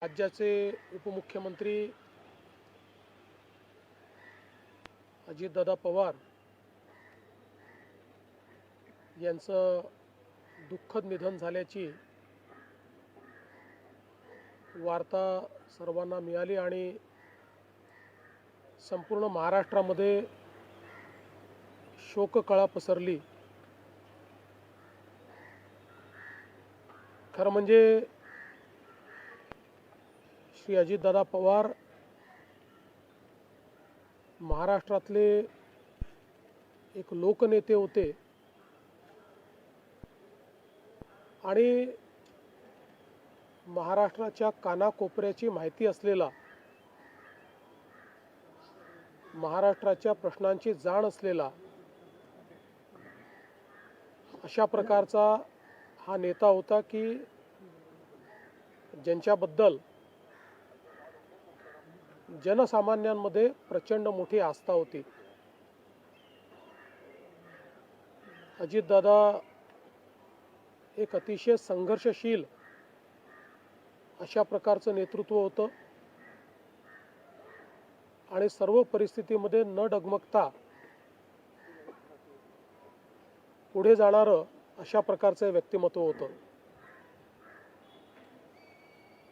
राज्याचे उपमुख्यमंत्री अजितदादा पवार यांचं दुःखद निधन झाल्याची वार्ता सर्वांना मिळाली आणि संपूर्ण महाराष्ट्रामध्ये शोककळा पसरली। खरं म्हणजे श्री अजितदादा पवार महाराष्ट्रातले एक लोकनेते होते आणि महाराष्ट्राच्या कानाकोपऱ्याची माहिती असलेला, महाराष्ट्राच्या प्रश्नांची जाण असलेला अशा प्रकारचा हा नेता होता की ज्यांच्याबद्दल जनसामान्यांमध्ये प्रचंड मोठी आस्था होती। अजितदादा एक अतिशय संघर्षशील अशा प्रकारचं नेतृत्व होतं आणि सर्व परिस्थितीमध्ये न डगमगता पुढे जाणारं अशा प्रकारचं व्यक्तिमत्व होतं।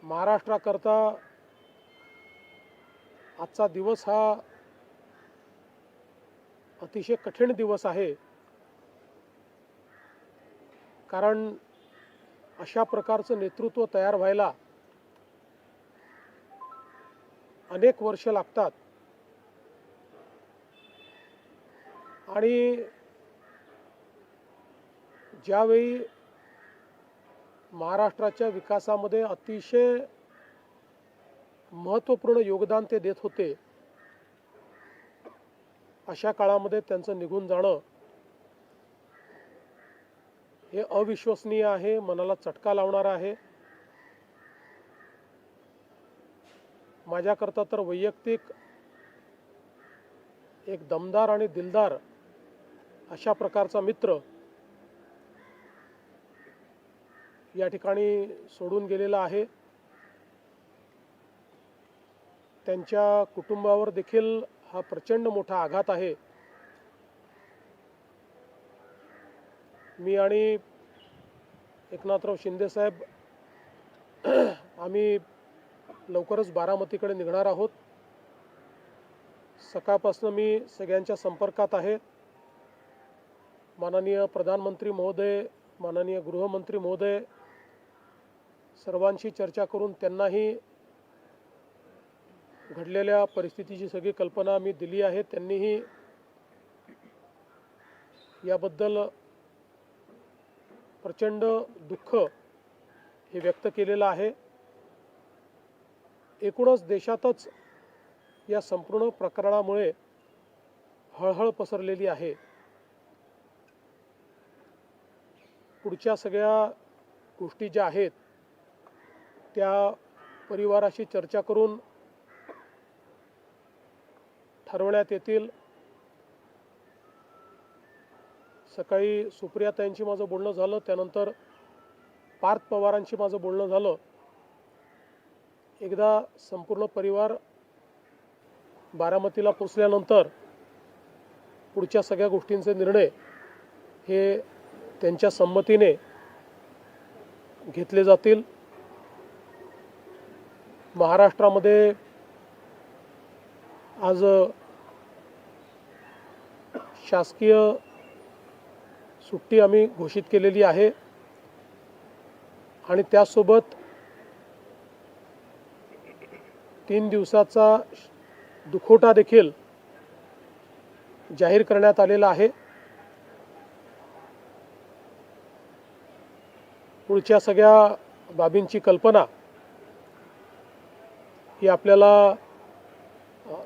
महाराष्ट्राकरता आजचा दिवस हा अतिशय कठीण दिवस आहे, कारण अशा प्रकारचं नेतृत्व तयार व्हायला अनेक वर्ष लागतात आणि ज्यावेळी महाराष्ट्राच्या विकासामध्ये अतिशय महत्त्वपूर्ण योगदान ते देत होते, अशा काळामध्ये त्यांचं निघून जाणं हे अविश्वसनीय आहे, मनाला चटका लावणारा आहे। माझ्याकरता तर वैयक्तिक एक दमदार आणि दिलदार अशा प्रकारचा मित्र या ठिकाणी सोडून गेलेला आहे। त्यांच्या कुटुंबावर देखील हा प्रचंड मोठा आघात आहे। मी आणि एकनाथराव शिंदे साहेब आम्ही लवकरच बारामतीकडे निघणार आहोत। सकाळपासून मी सगळ्यांच्या संपर्कात आहे। माननीय प्रधानमंत्री महोदय, माननीय गृहमंत्री महोदय सर्वांशी चर्चा करून त्यांनाही घडलेल्या परिस्थितीची सगळी कल्पना मी दिली आहे। त्यांनीही याबद्दल प्रचंड दुःख हे व्यक्त केलेलं आहे। एकूणच देशातच या संपूर्ण प्रकरणामुळे हळहळ पसरलेली आहे। पुढच्या सगळ्या गोष्टी ज्या आहेत त्या परिवाराशी चर्चा करून ठरवण्यात येतील। सकाळी सुप्रियाताईंशी माझं बोलणं झालं, त्यानंतर पार्थ पवारांशी माझं बोलणं झालं। एकदा संपूर्ण परिवार बारामतीला पोचल्यानंतर पुढच्या सगळ्या गोष्टींचे निर्णय हे त्यांच्या संमतीने घेतले जातील। महाराष्ट्रामध्ये आज शासकीय सुट्टी आम्ही घोषित केलेली आहे आणि त्यासोबत 3 दिवसाचा दुखवटा देखील जाहीर करण्यात आलेला आहे। पुढच्या सगळ्या बाबींची कल्पना ही आपल्याला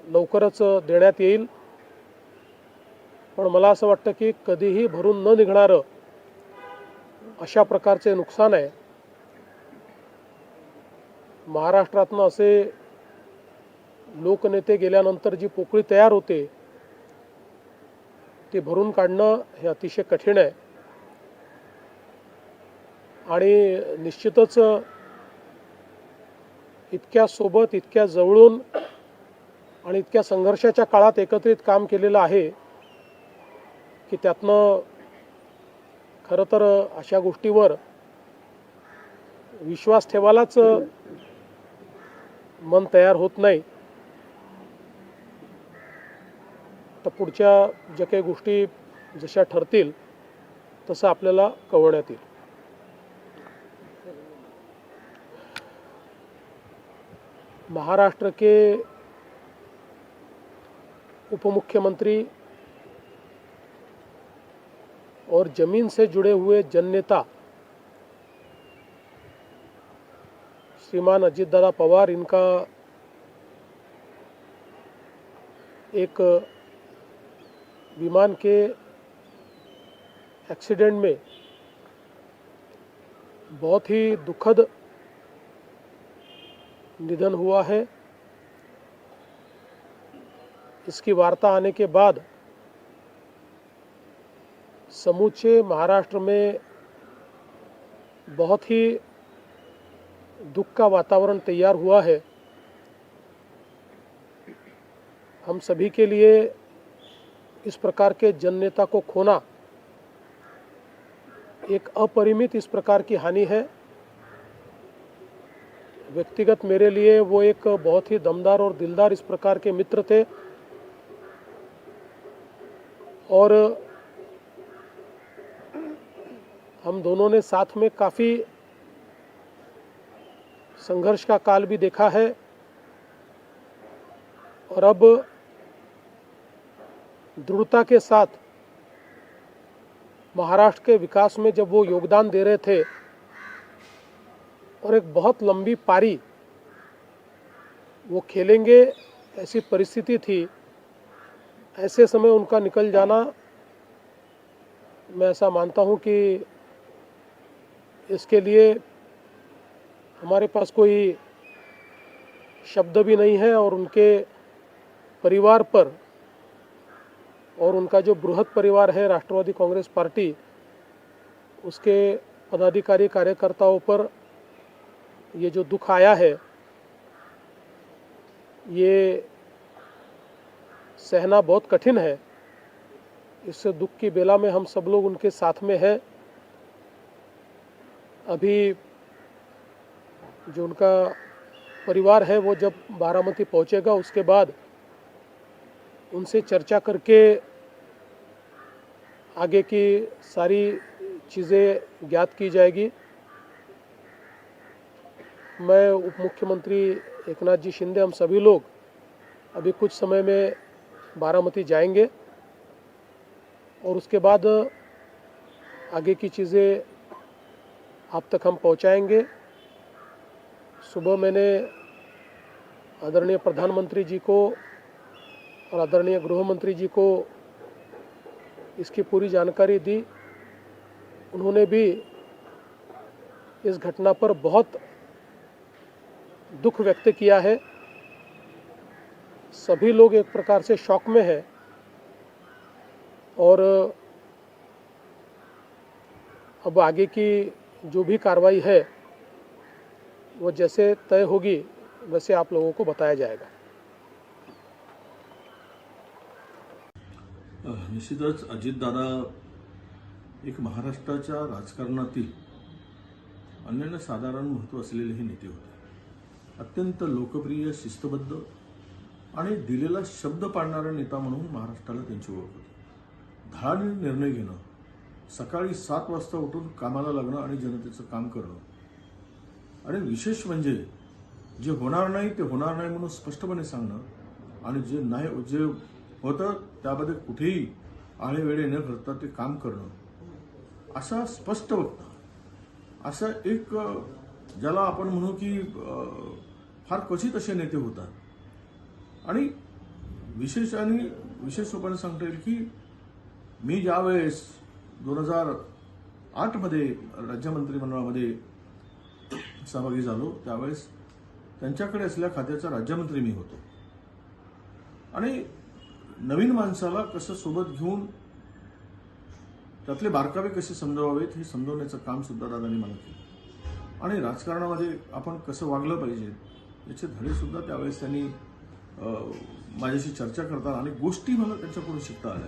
लवकरच देण्यात येईल, पण मला असं वाटतं की कधीही भरून न निघणारं अशा प्रकारचे नुकसान आहे। महाराष्ट्रातनं असे लोकनेते गेल्यानंतर जी पोकळी तयार होते ती भरून काढणं हे अतिशय कठीण आहे आणि निश्चितच इतक्या सोबत, इतक्या जवळून आणि इतक्या संघर्षाच्या काळात एकत्रित काम केलेलं आहे की त्यातनं खरं तर अशा गोष्टीवर विश्वास ठेवायलाच मन तयार होत नाही. तर पुढच्या ज्या काही गोष्टी जशा ठरतील तसं आपल्याला कळवण्यात येईल. महाराष्ट्र के उपमुख्यमंत्री और जमीन से जुड़े हुए जननेता श्रीमान अजीत दादा पवार, इनका एक विमान के एक्सीडेंट में बहुत ही दुखद निधन हुआ है. इसकी वार्ता आने के बाद समूचे महाराष्ट्र में बहुत ही दुख का वातावरण तैयार हुआ है. हम सभी के लिए इस प्रकार के जननेता को खोना एक अपरिमित इस प्रकार की हानि है. व्यक्तिगत मेरे लिए वो एक बहुत ही दमदार और दिलदार इस प्रकार के मित्र थे और हम दोनों ने साथ में काफ़ी संघर्ष का काल भी देखा है और अब दृढ़ता के साथ महाराष्ट्र के विकास में जब वो योगदान दे रहे थे और एक बहुत लंबी पारी वो खेलेंगे ऐसी परिस्थिति थी, ऐसे समय उनका निकल जाना, मैं ऐसा मानता हूं कि इसके लिए हमारे पास कोई शब्द भी नहीं है और उनके परिवार पर और उनका जो बृहद परिवार है राष्ट्रवादी कांग्रेस पार्टी, उसके पदाधिकारी कार्यकर्ताओं पर ये जो दुख आया है ये सहना बहुत कठिन है. इस दुख की बेला में हम सब लोग उनके साथ में हैं. अभी जो उनका परिवार है वो जब बारामती पहुंचेगा उसके बाद उनसे चर्चा करके आगे की सारी चीज़ें ज्ञात की जाएगी. मैं उप मुख्यमंत्री एकनाथ जी शिंदे, हम सभी लोग अभी कुछ समय में बारामती जाएंगे और उसके बाद आगे की चीज़ें आप तक हम पहुंचाएंगे. सुबह मैंने आदरणीय प्रधानमंत्री जी को और आदरणीय गृह मंत्री जी को इसकी पूरी जानकारी दी. उन्होंने भी इस घटना पर बहुत दुख व्यक्त किया है. सभी लोग एक प्रकार से शॉक में हैं और अब आगे की जो भी कार्रवाई है वो जैसे तय होगी वैसे आप लोगों को बताया जाएगा. निश्चितच अजितदादा एक महाराष्ट्राच्या राजकारणातील अनन्यसाधारण महत्त्व असलेले हे नेते होते. अत्यंत लोकप्रिय, शिस्तबद्ध आणि दिलेला शब्द पाळणारा नेता म्हणून महाराष्ट्राला त्यांची ओळख होती. धाडसी निर्णय घेणं, सकाळी 7 वाजता उठून कामाला लागणं आणि जनतेचं काम करणं आणि विशेष म्हणजे जे होणार नाही ते होणार नाही म्हणून स्पष्टपणे सांगणं आणि जे होतं त्याबद्दल कुठेही आळेवेळे न करता ते काम करणं, असा स्पष्ट वक्ता, असा एक ज्याला आपण म्हणू की फार क्वचित असे नेते होतात. आणि विशेष रूपाने सांगता येईल की मी ज्यावेळेस 2008 मध्ये राज्य मंत्रिमंडळामध्ये सहभागी झालो त्यावेळेस त्यांच्याकडे असलेल्या खात्याचा राज्यमंत्री मी होतो आणि नवीन माणसाला कसं सोबत घेऊन त्यातले बारकावे कसे समजवावेत हे समजवण्याचं काम सुद्धा दादांनी मला केलं. आणि राजकारणामध्ये आपण कसं वागलं पाहिजे याचे धडे सुद्धा त्यावेळेस त्यांनी माझ्याशी चर्चा करताना अनेक गोष्टी मला त्यांच्याकडून शिकता आल्या.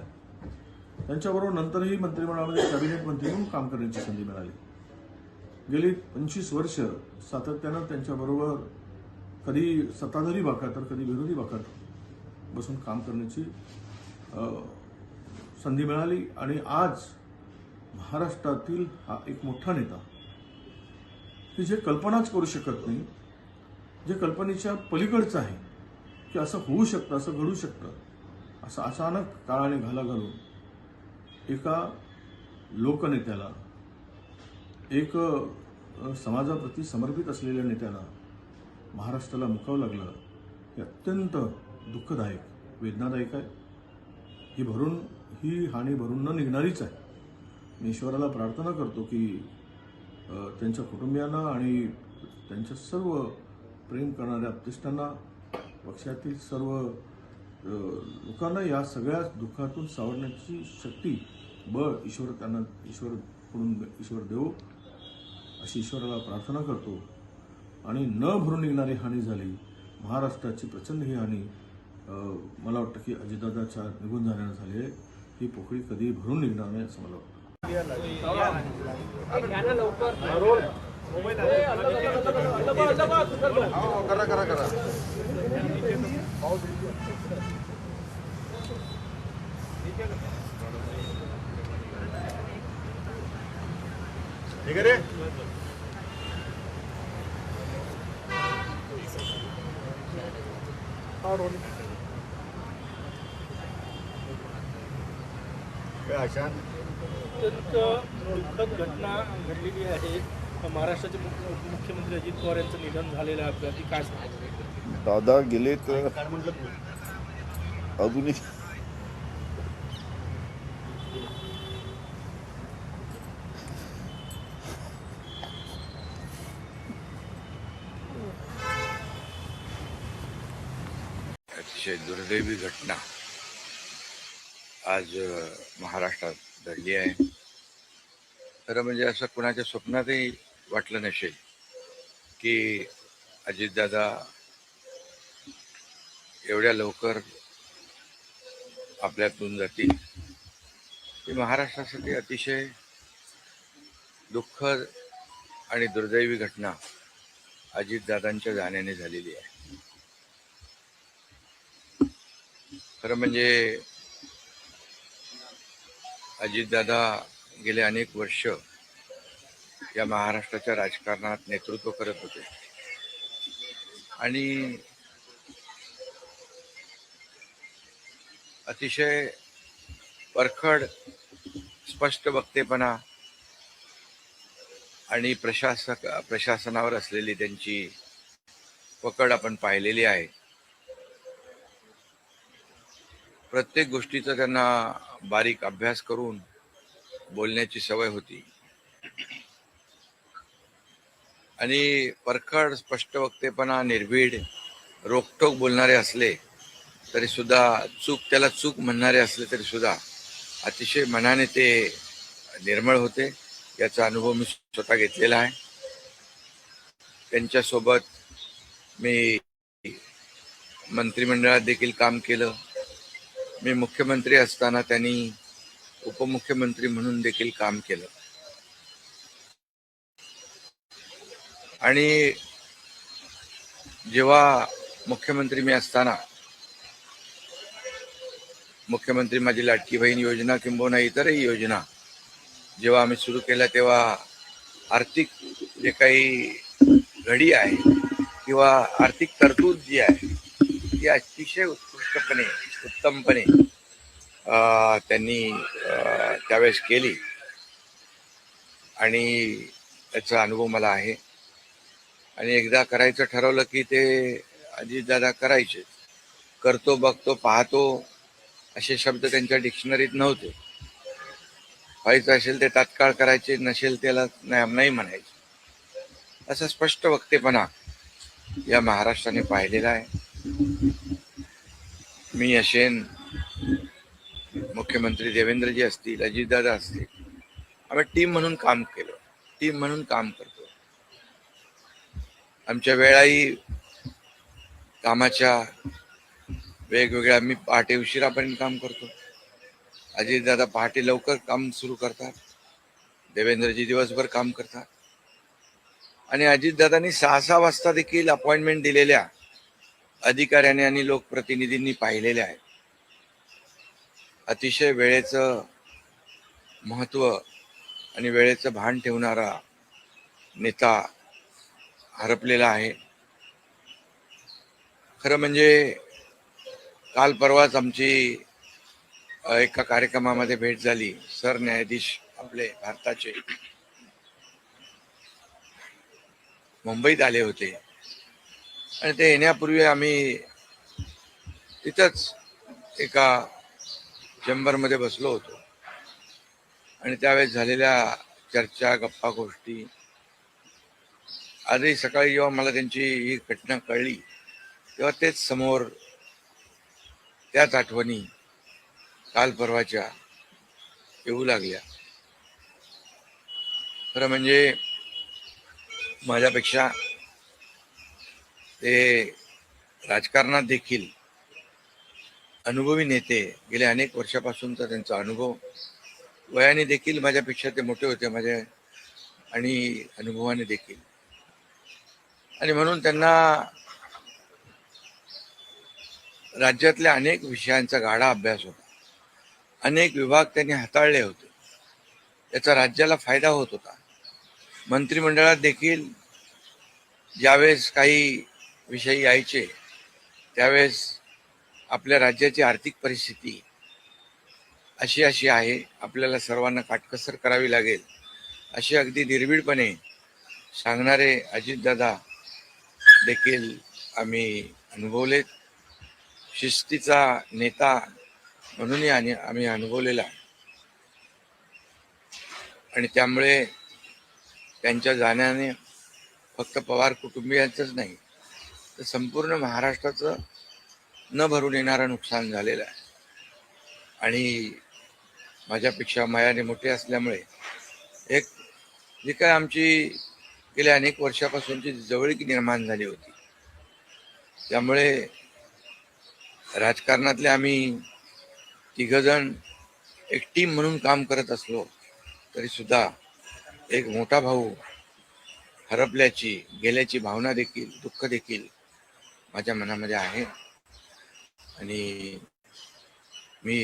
त्यांच्याबरोबर नंतरही मंत्रिमंडळामध्ये कॅबिनेट मंत्री म्हणून काम करण्याची संधी मिळाली. गेली 25 वर्ष सातत्यानं त्यांच्याबरोबर कधी सत्ताधारी बाकात तर कधी विरोधी बाकात बसून काम करण्याची संधी मिळाली. आणि आज महाराष्ट्रातील हा एक मोठा नेता की जे कल्पनाच करू शकत नाही, जे कल्पनेच्या पलीकडचं आहे की असं होऊ शकतं, असं घडू शकतं, असं अचानक काळाने घाला घालून एका लोकनेत्याला, एक समाजाप्रती समर्पित असलेल्या नेत्याला महाराष्ट्राला मुकावं लागलं, हे अत्यंत दुःखदायक, वेदनादायक आहे. ही हानी भरून न निघणारीच आहे. मी ईश्वराला प्रार्थना करतो की त्यांच्या कुटुंबियांना आणि त्यांच्या सर्व प्रेम करणाऱ्या अपतिष्ठांना, पक्षातील सर्व लोकांना या सगळ्या दुःखातून सावरण्याची शक्ती, बळ ईश्वर देवो, अशी ईश्वराला प्रार्थना करतो. आणि न भरून निघणारी हानी झाली महाराष्ट्राची, प्रचंड ही हानी मला वाटतं की अजितदादाच्या निघून जाण्यानं झाली आहे. ही पोकळी कधी भरून निघणार नाही असं मला वाटतं. ठीक आहे रे. अशा अत्यंत दुःखद घटना घडलेली आहे. महाराष्ट्राचे मुख्यमंत्री अजित पवार यांचं निधन झालेलं आहे. अपघाती काय सांगा? दादा गेले तर अजूनही अतिशय दुर्दैवी घटना आज महाराष्ट्रात घडली आहे. खरं म्हणजे असं कुणाच्या स्वप्नातही वाटलं नसेल की अजितदादा एवढ्या लवकर आपल्यातून जातील. ही महाराष्ट्रासाठी अतिशय दुःखद आणि दुर्दैवी घटना अजितदादांच्या जाण्याने झालेली आहे. खरं म्हणजे अजितदादा गेले अनेक वर्ष या महाराष्ट्राच्या राजकारणात नेतृत्व करत होते आणि अतिशय परखड स्पष्ट वक्तेपणा आणि प्रशासनावर असलेली त्यांची पकड आपण पाहिलेली आहे. प्रत्येक गोष्टीचा त्यांना बारीक अभ्यास करून बोलण्याची सवय होती आणि परखड स्पष्ट वक्तेपणा, निर्भीड, रोखठोक बोलणारे असले तरी सुद्धा, त्याला चूक म्हणणारे असले तरी सुद्धा अतिशय मनाने ते निर्मळ होते. याचा अनुभव मी स्वतः घेतलेला आहे. त्यांच्यासोबत मी मंत्रिमंडळात देखील काम केलं. मी मुख्यमंत्री असताना त्यांनी उपमुख्यमंत्री म्हणून देखील काम केलं आणि जेव्हा मुख्यमंत्री मी असताना मुख्यमंत्री माझी लाडकी बहीण योजना किंबहुना इतरही योजना जेव्हा आम्ही सुरू केल्या तेव्हा आर्थिक जे काही घडी आहे किंवा आर्थिक तरतूद जी आहे ती अतिशय उत्तमपणे त्यांनी त्यावेळेस केली आणि त्याचा अनुभव मला आहे. आणि एकदा करायचं ठरवलं की ते अजितदादा करायचे. करतो, बघतो, पाहतो असे शब्द त्यांच्या डिक्शनरीत नव्हते. व्हायचं असेल ते तात्काळ करायचे, नसेल त्याला नाही म्हणायचे. असं स्पष्ट वक्तेपणा या महाराष्ट्राने पाहिलेला आहे. मी असेन, मुख्यमंत्री देवेंद्रजी असतील, अजितदादा असतील, आम्ही टीम म्हणून काम केलं, टीम म्हणून काम करतो. आमच्या वेळाही कामाच्या वेगवेगळ्या, मी पहाटे उशिरापर्यंत काम करतो, अजितदादा पहाटे लवकर काम सुरू करतात, देवेंद्रजी दिवसभर काम करतात. आणि अजितदादांनी 6-6 वाजता देखील अपॉइंटमेंट दिलेल्या अधिकाऱ्यांनी आणि लोकप्रतिनिधींनी पाहिलेल्या आहेत. अतिशय वेळेचं महत्व आणि वेळेचं भान ठेवणारा नेता हरपलेला आहे. खरं म्हणजे काल परवाच आमची एका कार्यक्रमामध्ये भेट झाली. सरन्यायाधीश आपले भारताचे मुंबईत आले होते आणि ते येण्यापूर्वी आम्ही तिथंच एका चेंबरमध्ये बसलो होतो आणि त्यावेळेस झालेल्या चर्चा, गप्पा गोष्टी, आजही सकाळी जेव्हा मला त्यांची ही घटना कळली तेव्हा तेच समोर त्याच आठवणी काल परवाच्या येऊ लागल्या. खरं म्हणजे माझ्यापेक्षा ते राजकारणात देखील अनुभवी नेते, गेल्या अनेक वर्षापासूनचा त्यांचा अनुभव, वयाने देखील माझ्यापेक्षा ते मोठे होते माझ्या आणि अनुभवाने देखील. आणि म्हणून त्यांना राज्यातल्या अनेक विषयांचा गाढा अभ्यास होता, अनेक विभाग त्यांनी हाताळले होते, याचा राज्याला फायदा होत होता. मंत्रिमंडळात देखील ज्यावेळेस काही विषय यायचे त्यावेळेस आपल्या राज्याची आर्थिक परिस्थिती अशी आहे, आपल्याला सर्वांना काटकसर करावी लागेल, असे अगदी निर्भीडपणे सांगणारे अजितदादा देखील आम्ही अनुभवलेत. शिस्तीचा नेता म्हणूनही आम्ही अनुभवलेला आणि त्यामुळे त्यांच्या जाण्याने फक्त पवार कुटुंबियांचंच नाही तर संपूर्ण महाराष्ट्राचं न भरून येणारं नुकसान झालेलं आहे. आणि माझ्यापेक्षा वयाने मोठे असल्यामुळे एक जी काय आमची गेल्या अनेक वर्षापासूनची जवळीक निर्माण झाली होती, त्यामुळे राजकारणातले आम्ही तिघजण एक टीम म्हणून काम करत असलो तरी सुद्धा एक मोठा भाऊ हरपल्याची, गेल्याची भावना देखील, दुःख देखील माझ्या मनामध्ये आहे. आणि मी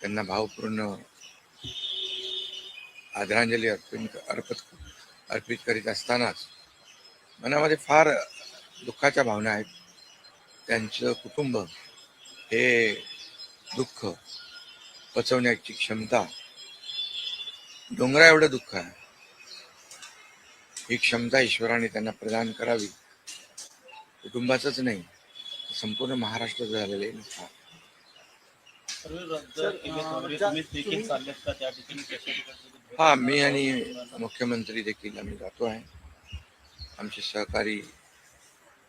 त्यांना भावपूर्ण आदरांजली अर्पित करीत असतानाच मनामध्ये फार दुःखाच्या भावना आहेत. त्यांचं कुटुंब हे दुःख पचवण्याची क्षमता, डोंगरा एवढं दुःख आहे, ही क्षमता ईश्वराने त्यांना प्रदान करावी. कुटुंबाचंच नाही, संपूर्ण महाराष्ट्र झालेलं आहे नुकसान. हा, मी आणि मुख्यमंत्री देखील आम्ही जातो आहे. आमचे सहकारी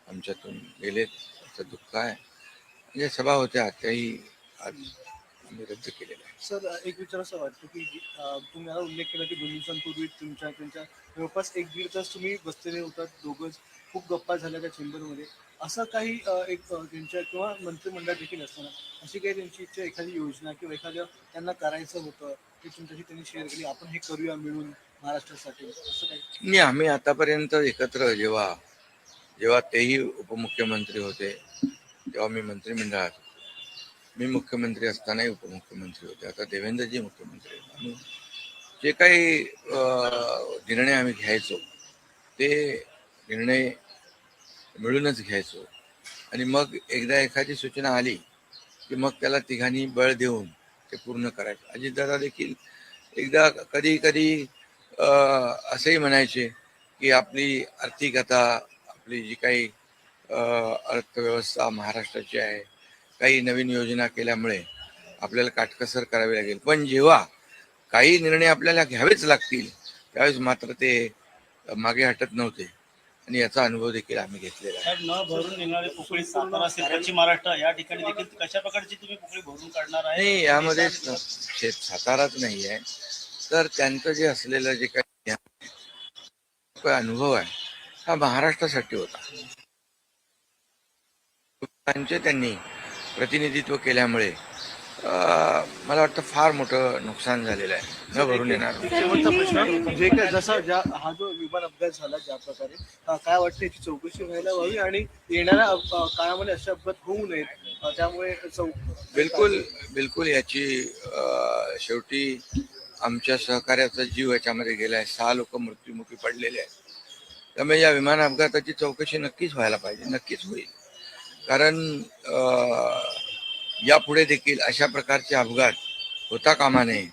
आमच्यातून गेलेत, त्याचं दुःख आहे. म्हणजे सभा होत्या त्याही आज आम्ही रद्द केलेल्या आहे. सर, एक विचार असं वाटतं की तुम्ही आता उल्लेख केला की 2 दिवसांपूर्वी त्यांच्या जवळपास 1-1.5 तास तुम्ही बसलेले होतात दोघंच, खूप गप्पा झाल्या त्या चेंबरमध्ये. असं काही एक त्यांच्या किंवा मंत्रिमंडळात देखील असताना अशी काही त्यांची इच्छा, एखादी योजना किंवा एखादं त्यांना करायचं होतं की तुमच्याशी त्यांनी शेअर केली, आपण हे करूया मिळून महाराष्ट्रासाठी, असं काही? नाही, आम्ही आतापर्यंत एकत्र जेव्हा तेही उपमुख्यमंत्री होते तेव्हा मी मंत्रिमंडळात, मी मुख्यमंत्री असतानाही उपमुख्यमंत्री होते, आता देवेंद्रजी मुख्यमंत्री आहेत. आम्ही जे काही निर्णय आम्ही घ्यायचो ते निर्णय मिळूनच घ्यायचो. आणि मग एकदा एखादी सूचना आली की मग त्याला तिघांनी बळ देऊन ते पूर्ण करायचं. अजितदादा देखील एकदा कधी असंही म्हणायचे की आपली आर्थिकता, आपली जी काही अर्थव्यवस्था महाराष्ट्राची आहे, काही नवीन योजना केल्यामुळे आपल्याला काटकसर करावी लागेल, पण जेव्हा काही निर्णय आपल्याला घ्यावेच लागतील त्यावेळेस मात्र ते मागे हटत नव्हते. आणि याचा अनुभव देखील आम्ही घेतलेला आहे. न भरून निघणारी पोकळी सातारा असेल, पश्चिम महाराष्ट्र या ठिकाणी देखील कशा प्रकारची तुम्ही पोकळी भरून काढणार आहे? नाही, यामध्ये साताराच नाही आहे, तर त्यांचं जे असलेलं जे काही अनुभव आहे हा महाराष्ट्रासाठी होता. लोकांचे त्यांनी प्रतिनिधित्व केल्यामुळे मला वाटतं फार मोठं नुकसान झालेलं आहे, न भरून येणार. शेवटचा प्रश्न, जे काय जसा ज्या हा जो विमान अपघात झाला ज्या प्रकारे, काय वाटतं याची चौकशी व्हायला हवी आणि येणाऱ्या काळामध्ये असे अपघात होऊ नयेत, त्यामुळे बिलकुल बिलकुल याची शेवटी आमच्या सहकार्याचा जीव याच्यामध्ये गेलाय. 6 लोक मृत्युमुखी पडलेले आहेत. त्यामुळे या विमान अपघाताची चौकशी नक्कीच व्हायला पाहिजे, नक्कीच होईल. कारण यापुढे देखील अशा प्रकारचे अपघात होता कामा नये,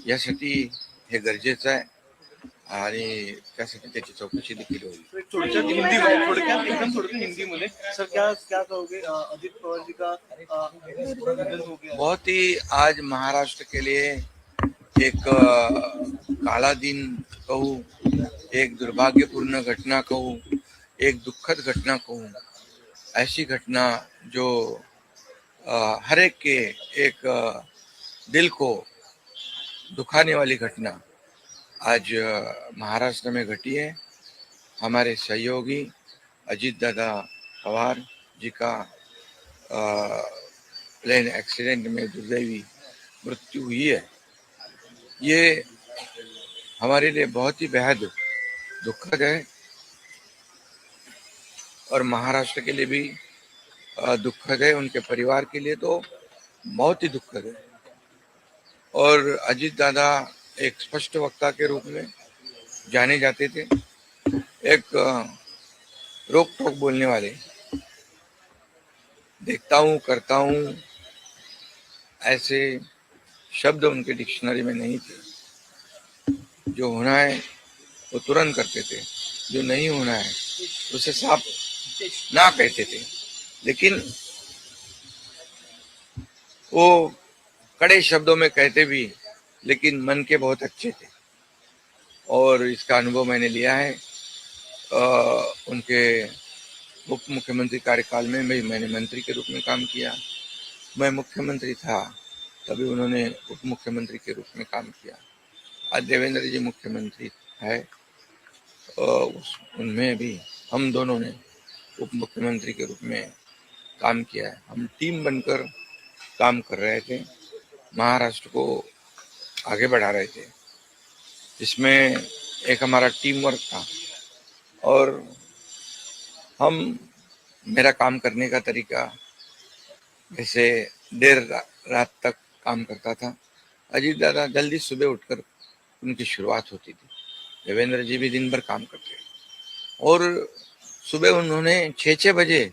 यासाठी हे गरजेचं आहे आणि त्यासाठी त्याची चौकशी देखील होईल. थोडक्यात हिंदीमध्ये, थोडक्यात एकदम थोडक्यात हिंदीमध्ये सर, क्या क्या कहोगे अजित पवार जी का निधन हो गया? बहुत ही आज महाराष्ट्र के लिए एक काला दिन कहूँ, एक दुर्भाग्यपूर्ण घटना कहूँ, एक दुखद घटना कहूँ, ऐसी घटना जो हर एक के एक दिल को दुखाने वाली घटना आज महाराष्ट्र में घटी है. हमारे सहयोगी अजीत दादा पवार जी का प्लेन एक्सीडेंट में दुर्दैवी मृत्यु हुई है. ये हमारे लिए बहुत ही बेहद दुखद है और महाराष्ट्र के लिए भी दुखद है. उनके परिवार के लिए तो बहुत ही दुखद है. और अजीत दादा एक स्पष्ट वक्ता के रूप में जाने जाते थे, एक रोक टोक बोलने वाले. देखता हूँ, करता हूँ, ऐसे शब्द उनके डिक्शनरी में नहीं थे. जो होना है वो तुरंत करते थे, जो नहीं होना है उसे साफ ना कहते थे. लेकिन वो कड़े शब्दों में कहते भी, लेकिन मन के बहुत अच्छे थे. और इसका अनुभव मैंने लिया है. उनके उप मुख्यमंत्री कार्यकाल में मैंने मंत्री के रूप में काम किया. मैं मुख्यमंत्री था तभी उन्होंने उप मुख्यमंत्री के रूप में काम किया. आज देवेंद्र जी मुख्यमंत्री है, उनमें भी हम दोनों ने उप मुख्यमंत्री के रूप में काम किया है. हम टीम बनकर काम कर रहे थे, महाराष्ट्र को आगे बढ़ा रहे थे, जिसमें एक हमारा टीम वर्क था. और मेरा काम करने का तरीका जैसे देर रात तक काम करता था. अजीत दादा जल्दी सुबह उठकर उनकी शुरुआत होती थी. देवेंद्र जी भी दिन भर काम करते और सुबह उन्होंने 6 बजे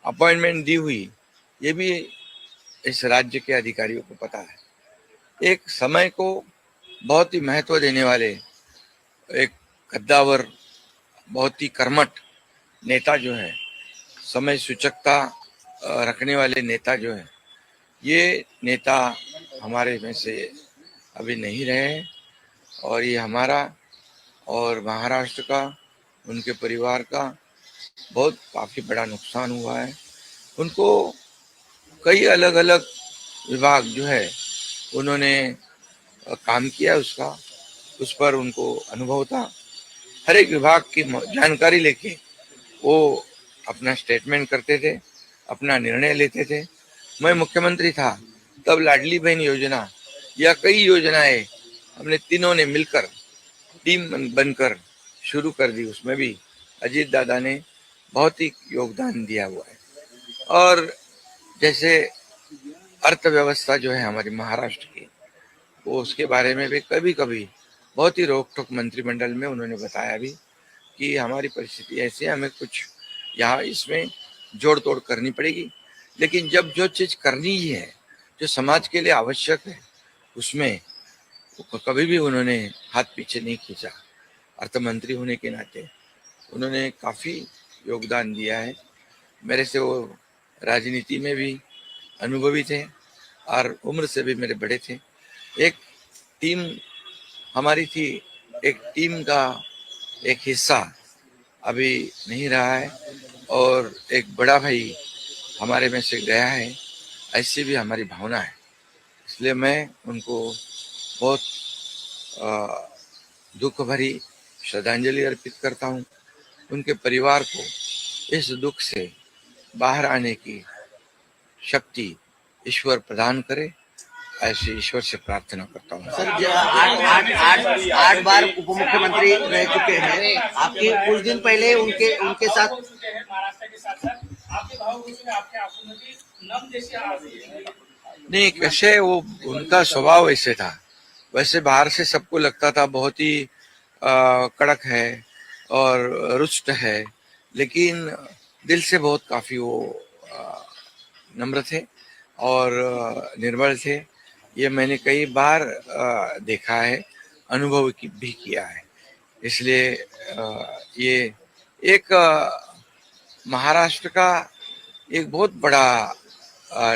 अपॉइंटमेंट दी हुई, ये भी इस राज्य के अधिकारियों को पता है. एक समय को बहुत ही महत्व देने वाले, एक कद्दावर, बहुत ही कर्मठ नेता जो है, समय सूचकता रखने वाले नेता जो है, ये नेता हमारे में से अभी नहीं रहे. और ये हमारा और महाराष्ट्र का, उनके परिवार का बहुत काफ़ी बड़ा नुकसान हुआ है. उनको कई अलग अलग विभाग जो है उन्होंने काम किया, उस पर उनको अनुभव था. हर एक विभाग की जानकारी लेके वो अपना स्टेटमेंट करते थे, अपना निर्णय लेते थे. मैं मुख्यमंत्री था तब लाडली बहन योजना या कई योजनाएं हमने तीनों ने मिलकर टीम बनकर शुरू कर दी. उसमें भी अजीत दादा ने बहुत ही योगदान दिया हुआ है. और जैसे अर्थव्यवस्था जो है हमारी महाराष्ट्र की, वो उसके बारे में भी कभी कभी बहुत ही रोक टोक मंत्रिमंडल में उन्होंने बताया भी कि हमारी परिस्थिति ऐसी है, हमें कुछ यहाँ इसमें जोड़ तोड़ करनी पड़ेगी. लेकिन जब जो चीज़ करनी ही है, जो समाज के लिए आवश्यक है, उसमें कभी भी उन्होंने हाथ पीछे नहीं खींचा. अर्थमंत्री होने के नाते उन्होंने काफ़ी योगदान दिया है. मेरे से वो राजनीति में भी अनुभवी थे और उम्र से भी मेरे बड़े थे. एक टीम हमारी थी, एक टीम का एक हिस्सा अभी नहीं रहा है और एक बड़ा भाई हमारे में से गया है, ऐसी भी हमारी भावना है. इसलिए मैं उनको बहुत दुख भरी श्रद्धांजलि अर्पित करता हूँ. उनके परिवार को इस दुख से बाहर आने की शक्ति ईश्वर प्रदान करे, ऐसे ईश्वर से प्रार्थना करता हूँ। सर, आठ बार उप मुख्यमंत्री रह चुके हैं आपके। कुछ दिन पहले उनके साथ महाराष्ट्र के साथ साथ आपके भावुक आपके आंसू में भी नम जैसी आ रही है। नहीं, कैसे वो उनका स्वभाव ऐसे था। वैसे बाहर से सबको लगता था बहुत ही कड़क है और रुष्ट है, लेकिन दिल से बहुत काफी वो नम्र थे और निर्मल थे। ये मैंने कई बार देखा है, अनुभव भी किया है। इसलिए ये एक महाराष्ट्र का एक बहुत बड़ा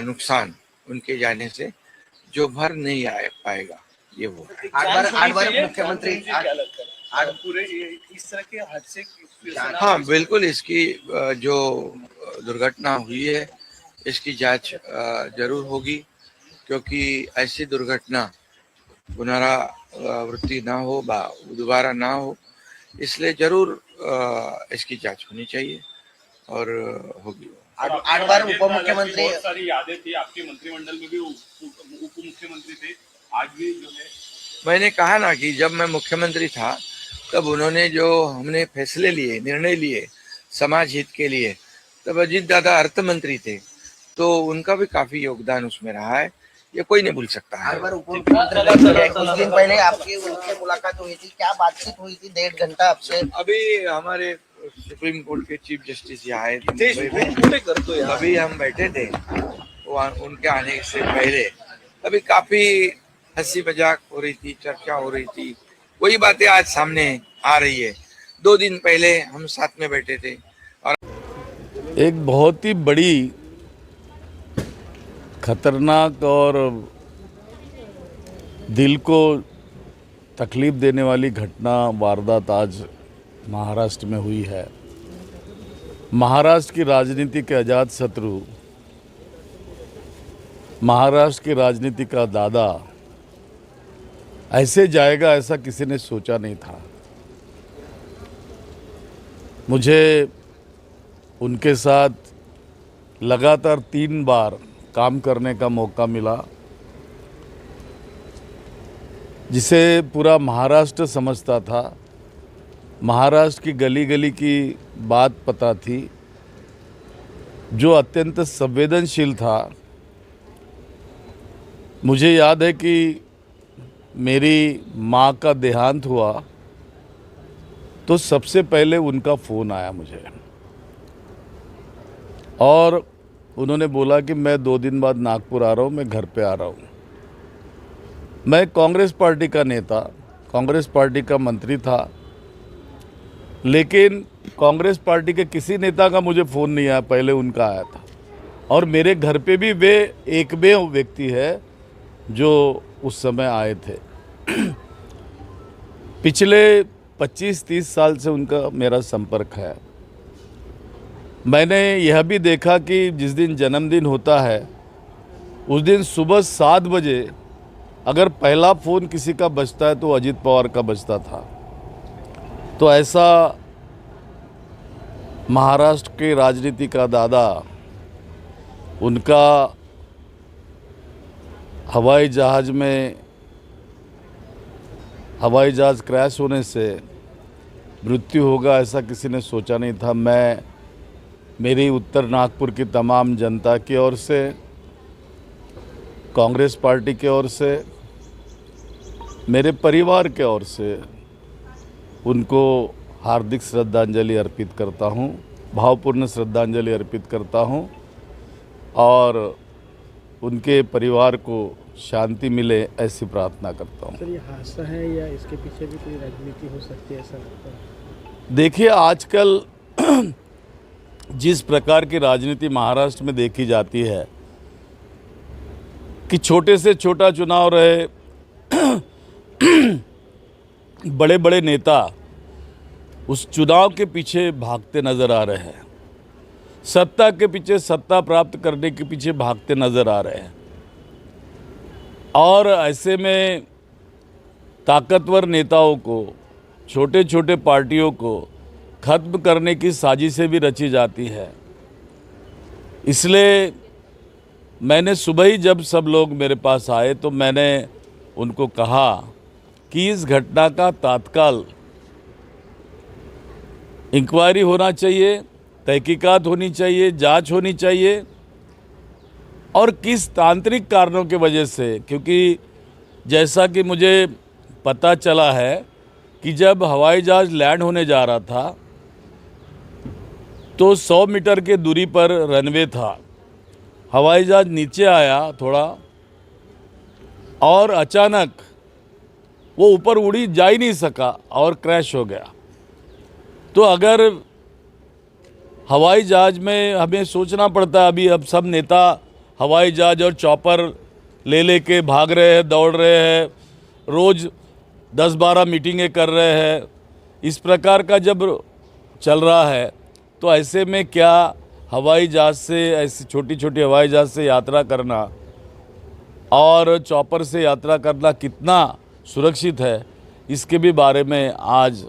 नुकसान उनके जाने से जो भर नहीं आ पाएगा, ये वो। 8 बार मुख्यमंत्री पूरे इस तरह के हादसे हाँ बिल्कुल, इसकी जो दुर्घटना हुई है इसकी जांच जरूर होगी, क्योंकि ऐसी दुर्घटना पुनरावृत्ति ना हो, दोबारा ना हो, इसलिए जरूर इसकी जांच होनी चाहिए और होगी। 8 बार उप मुख्यमंत्री। बहुत सारी यादें थी आपके मंत्रिमंडल में भी, उप मुख्यमंत्री थे, आज भी जो है। मैंने कहा ना कि जब मैं मुख्यमंत्री था तब उन्होंने जो हमने फैसले लिए, निर्णय लिए समाज हित के लिए, तब अजीत दादा अर्थ मंत्री थे, तो उनका भी काफी योगदान उसमें रहा है, ये कोई नहीं भूल सकता है। 8 बार उप मुख्यमंत्री रह चुके हैं। कुछ दिन पहले आपकी उनसे मुलाकात हुई थी, क्या बातचीत हुई थी 1.5 घंटा आपसे? अभी हमारे सुप्रीम कोर्ट के चीफ जस्टिस यहाँ आए थे, अभी हम बैठे थे, उनके आने से पहले अभी काफी हंसी मजाक हो रही थी, चर्चा हो रही थी, वही बातें आज सामने आ रही है। 2 दिन पहले हम साथ में बैठे थे और एक बहुत ही बड़ी खतरनाक और दिल को तकलीफ देने वाली घटना, वारदात आज महाराष्ट्र में हुई है। महाराष्ट्र की राजनीति के अजात शत्रु, महाराष्ट्र की राजनीति का दादा ऐसे जाएगा ऐसा किसी ने सोचा नहीं था। मुझे उनके साथ लगातार 3 बार काम करने का मौका मिला, जिसे पूरा महाराष्ट्र समझता था। महाराष्ट्र की गली गली की बात पता थी, जो अत्यंत संवेदनशील था। मुझे याद है कि मेरी माँ का देहांत हुआ तो सबसे पहले उनका फ़ोन आया मुझे, और उन्होंने बोला कि मैं 2 दिन बाद नागपुर आ रहा हूँ, मैं घर पे आ रहा हूँ। मैं कांग्रेस पार्टी का नेता, कांग्रेस पार्टी का मंत्री था, लेकिन कांग्रेस पार्टी के किसी नेता का मुझे फ़ोन नहीं आया, पहले उनका आया था। और मेरे घर पे भी वे एकमेव व्यक्ति है जो उस समय आए थे। पिछले 25-30 साल से उनका मेरा संपर्क है। मैंने यह भी देखा कि जिस दिन जन्मदिन होता है उस दिन सुबह 7 बजे अगर पहला फ़ोन किसी का बजता है तो अजीत पवार का बजता था। तो ऐसा महाराष्ट्र के राजनीति का दादा, उनका हवाई जहाज़ क्रैश होने से मृत्यु होगा ऐसा किसी ने सोचा नहीं था। मैं मेरी उत्तर नागपुर की तमाम जनता की ओर से, कांग्रेस पार्टी की ओर से, मेरे परिवार के ओर से उनको हार्दिक श्रद्धांजलि अर्पित करता हूं, भावपूर्ण श्रद्धांजलि अर्पित करता हूं, और उनके परिवार को शांति मिले ऐसी प्रार्थना करता हूं। सर, ये हादसा है या इसके पीछे भी कोई राजनीति हो सकती है, ऐसा लगता है? देखिए, आजकल जिस प्रकार की राजनीति महाराष्ट्र में देखी जाती है कि छोटे से छोटा चुनाव रहे, बड़े बड़े नेता उस चुनाव के पीछे भागते नजर आ रहे हैं, सत्ता के पीछे, सत्ता प्राप्त करने के पीछे भागते नजर आ रहे हैं। और ऐसे में ताकतवर नेताओं को, छोटे छोटे पार्टियों को खत्म करने की साजिशें भी रची जाती है। इसलिए मैंने सुबह ही जब सब लोग मेरे पास आए तो मैंने उनको कहा कि इस घटना का तात्काल इंक्वायरी होना चाहिए, तहकीकात होनी चाहिए, जांच होनी चाहिए और किस तांत्रिक कारणों की वजह से, क्योंकि जैसा कि मुझे पता चला है कि जब हवाई जहाज़ लैंड होने जा रहा था तो 100 मीटर के दूरी पर रनवे था। हवाई जहाज़ नीचे आया थोड़ा और अचानक वो ऊपर उड़ी जा ही नहीं सका और क्रैश हो गया। तो अगर हवाई जहाज़ में हमें सोचना पड़ता है, अभी अब सब नेता हवाई जहाज़ और चॉपर ले के भाग रहे हैं, दौड़ रहे हैं, रोज़ 10-12 मीटिंगें कर रहे हैं, इस प्रकार का जब चल रहा है तो ऐसे में क्या हवाई जहाज़ से, ऐसी छोटी छोटी हवाई जहाज़ से यात्रा करना और चॉपर से यात्रा करना कितना सुरक्षित है, इसके भी बारे में आज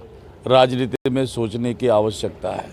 राजनीति में सोचने की आवश्यकता है।